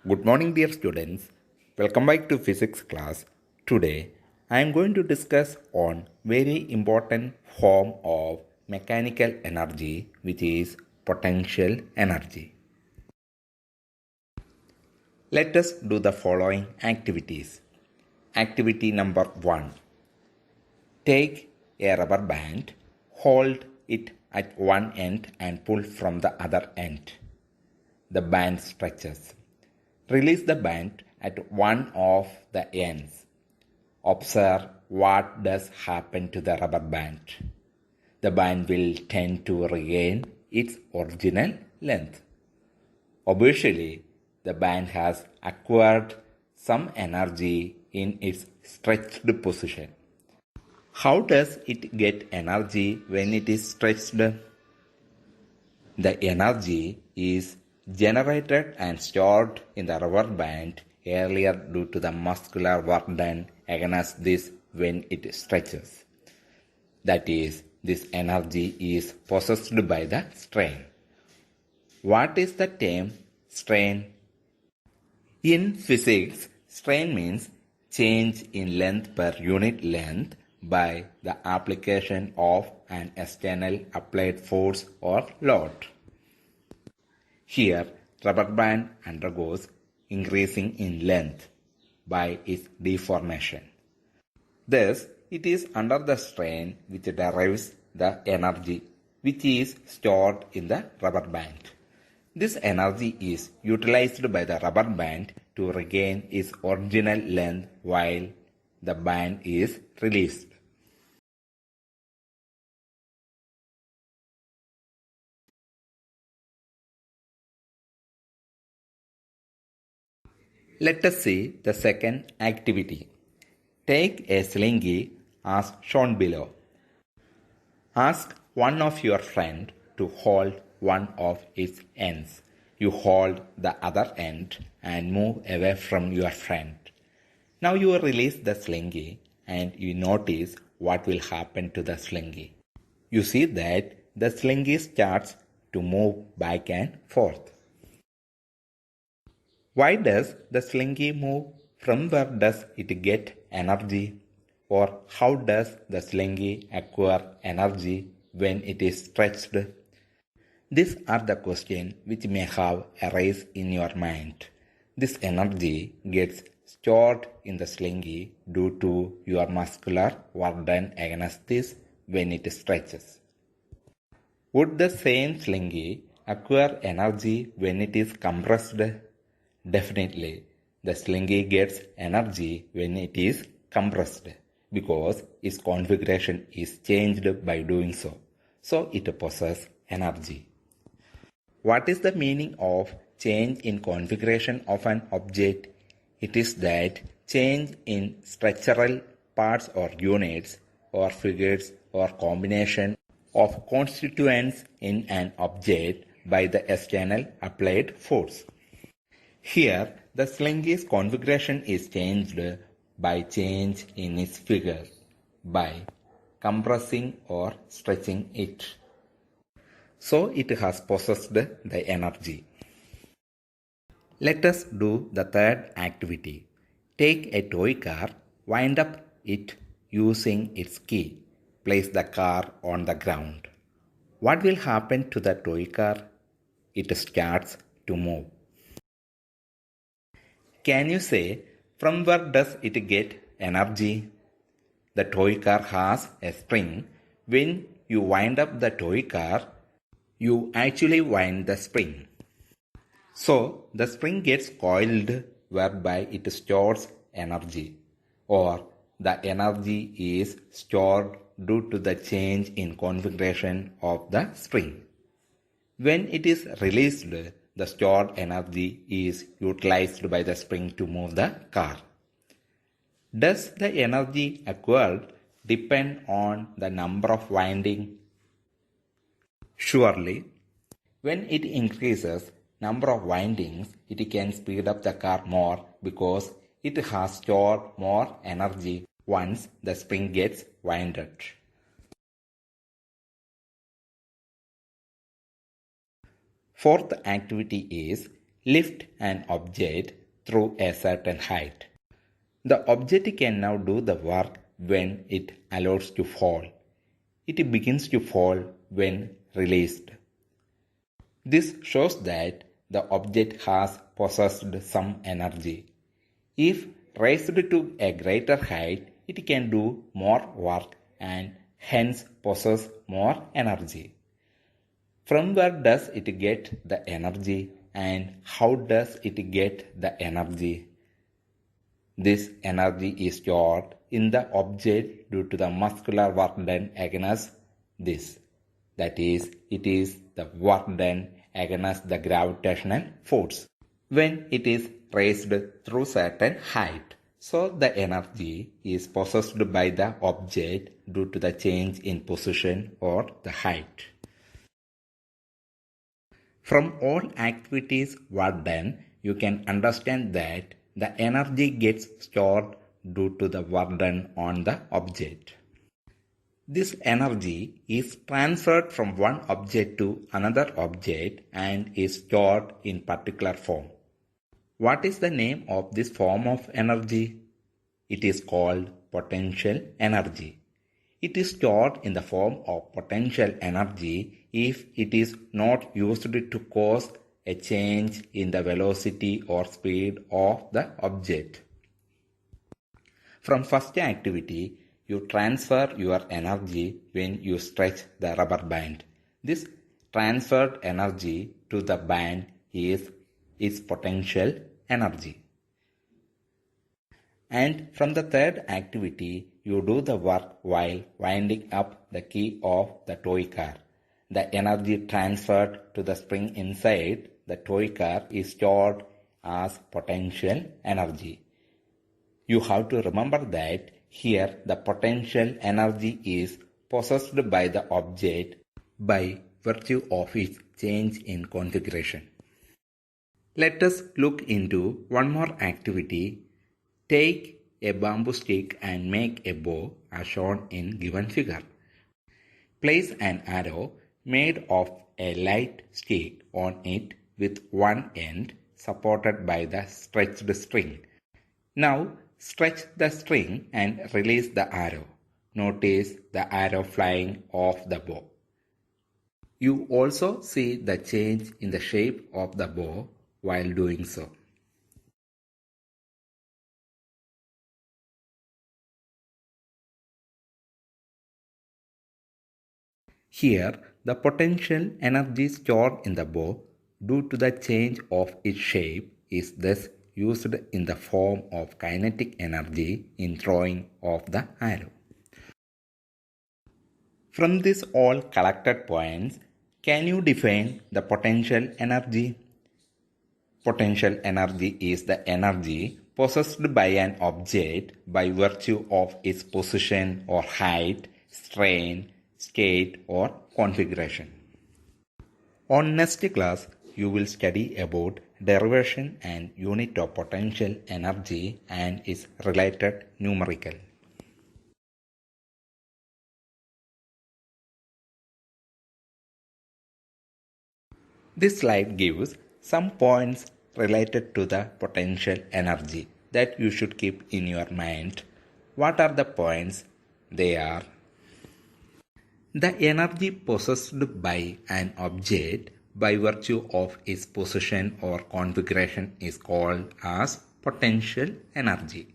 Good morning, dear students. Welcome back to physics class. Today, I am going to discuss on very important form of mechanical energy, which is potential energy. Let us do the following activities. Activity number 1. Take a rubber band, hold it at one end and pull from the other end. The band stretches. Release the band at one of the ends. Observe what does happen to the rubber band. The band will tend to regain its original length. Obviously, the band has acquired some energy in its stretched position. How does it get energy when it is stretched? The energy is generated and stored in the rubber band earlier due to the muscular work done against this when it stretches. That is, this energy is possessed by the strain. What is the term strain? In physics, strain means change in length per unit length by the application of an external applied force or load. Here, rubber band undergoes increasing in length by its deformation. Thus, it is under the strain which derives the energy which is stored in the rubber band. This energy is utilized by the rubber band to regain its original length while the band is released. Let us see the second activity. Take a slingy as shown below. Ask one of your friends to hold one of its ends. You hold the other end and move away from your friend. Now you release the slingy and you notice what will happen to the slingy. You see that the slingy starts to move back and forth. Why does the slingy move? From where does it get energy? Or how does the slingy acquire energy when it is stretched? These are the questions which may have arisen in your mind. This energy gets stored in the slingy due to your muscular work done against this when it stretches. Would the same slingy acquire energy when it is compressed? Definitely, the slingy gets energy when it is compressed because its configuration is changed by doing so. So it possesses energy. What is the meaning of change in configuration of an object? It is that change in structural parts or units or figures or combination of constituents in an object by the external applied force. Here, the slingy's configuration is changed by change in its figure, by compressing or stretching it. So it has possessed the energy. Let us do the third activity. Take a toy car, wind up it using its key. Place the car on the ground. What will happen to the toy car? It starts to move. Can you say from where does it get energy? The toy car has a spring. When you wind up the toy car, you actually wind the spring. So the spring gets coiled whereby it stores energy, or the energy is stored due to the change in configuration of the spring. When it is released, the stored energy is utilized by the spring to move the car. Does the energy acquired depend on the number of windings? Surely. When it increases number of windings, it can speed up the car more because it has stored more energy once the spring gets winded. Fourth activity is lift an object through a certain height. The object can now do the work when it allows to fall. It begins to fall when released. This shows that the object has possessed some energy. If raised to a greater height, it can do more work and hence possess more energy. From where does it get the energy and how does it get the energy? This energy is stored in the object due to the muscular work done against this. That is, it is the work done against the gravitational force when it is raised through certain height. So the energy is possessed by the object due to the change in position or the height. From all activities work done, you can understand that the energy gets stored due to the work done on the object. This energy is transferred from one object to another object and is stored in particular form. What is the name of this form of energy? It is called potential energy. It is stored in the form of potential energy if it is not used to cause a change in the velocity or speed of the object. From first activity, you transfer your energy when you stretch the rubber band. This transferred energy to the band is its potential energy. And from the third activity, you do the work while winding up the key of the toy car. The energy transferred to the spring inside the toy car is stored as potential energy. You have to remember that here the potential energy is possessed by the object by virtue of its change in configuration. Let us look into one more activity. Take a bamboo stick and make a bow as shown in given figure. Place an arrow made of a light stick on it with one end supported by the stretched string. Now stretch the string and release the arrow. Notice the arrow flying off the bow. You also see the change in the shape of the bow while doing so. Here, the potential energy stored in the bow due to the change of its shape is thus used in the form of kinetic energy in throwing of the arrow. From these all collected points, can you define the potential energy? Potential energy is the energy possessed by an object by virtue of its position or height, strain, state or configuration. On next class, you will study about derivation and unit of potential energy and its related numerical. This slide gives some points related to the potential energy that you should keep in your mind. What are the points? They are: the energy possessed by an object by virtue of its position or configuration is called as potential energy.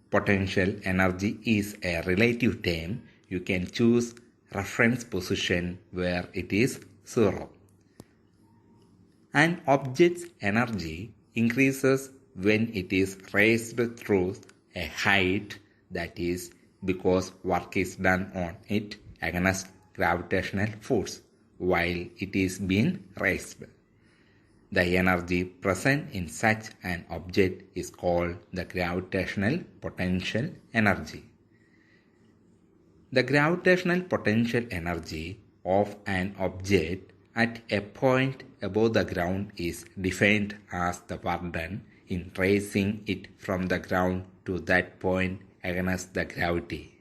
Potential energy is a relative term. You can choose reference position where it is 0. An object's energy increases when it is raised through a height, that is, because work is done on it against gravitational force while it is being raised. The energy present in such an object is called the gravitational potential energy. The gravitational potential energy of an object at a point above the ground is defined as the work done in raising it from the ground to that point against the gravity.